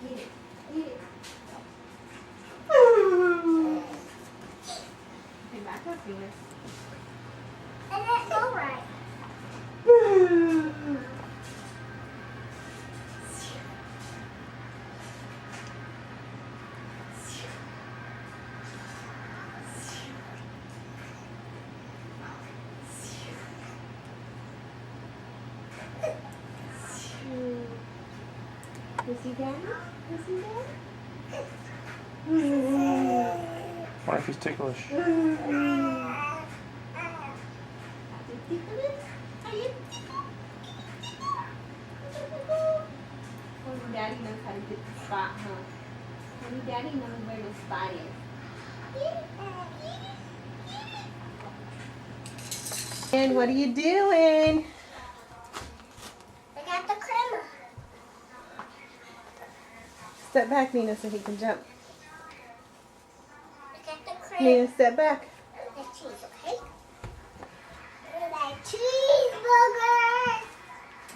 Get it. Get it. Hey, back up, Venus. And then go right. Is he down? Is he Wonder if he's ticklish. down? Are you ticklish? Are you ticklish? Only Daddy knows how to get the spot, huh? Only Daddy knows where the spot is. And what are you doing? I got the crema. Step back, Nina, so he can jump. I got the crema. Nina, step back. The cheese, okay? The cheeseburger.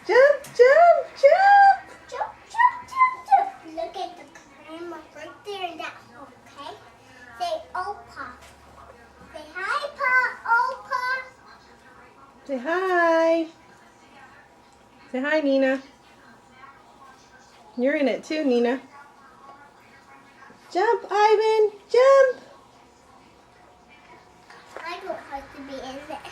Jump, jump, jump. Jump, jump, jump, jump. Look at the crema right there in that hole, okay? Say, oh, Pop. Say hi, Pop. Oh, Pop. Say hi. Say hi, Nina. You're in it too, Nina. Jump, Ivan, jump. I don't have to be in there.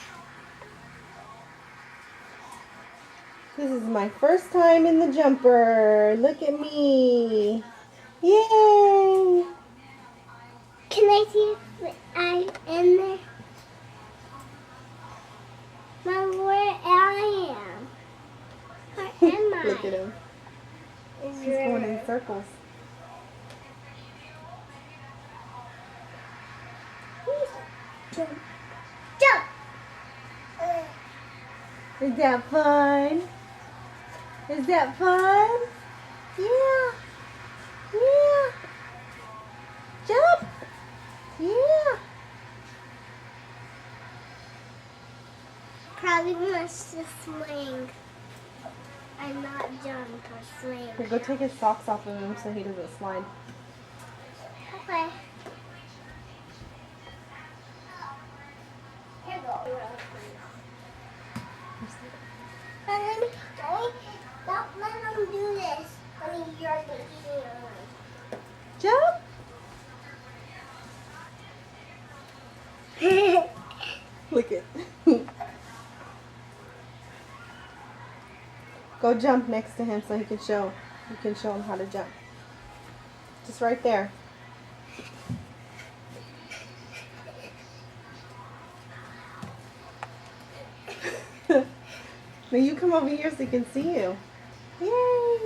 This is my first time in the jumper. Look at me. Yay. Can I see if I'm in there? Mom, where I am? Where am I? Look at him. He's going in circles. Jump. Jump. Is that fun? Is that fun? Yeah. Yeah. Jump. Yeah. Probably wants to swing. I'm not jump or swing. Here, go take his socks off of him so he doesn't slide. Okay. Here you go. Don't let him do this. When you're the Jump. Look it. Go jump next to him so you can show him how to jump. Just right there. Now you come over here so he can see you. Yay!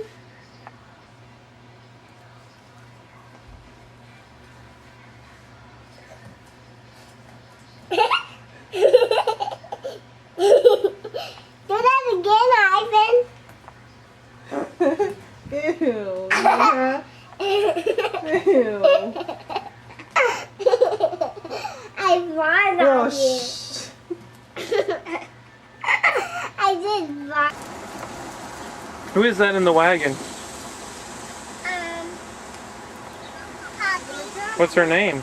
Do that again, Ivan. Ew. Nina. Ew. I vomit Oh, on you. shh. I did vomit. Who is that in the wagon? Poppy. What's her name?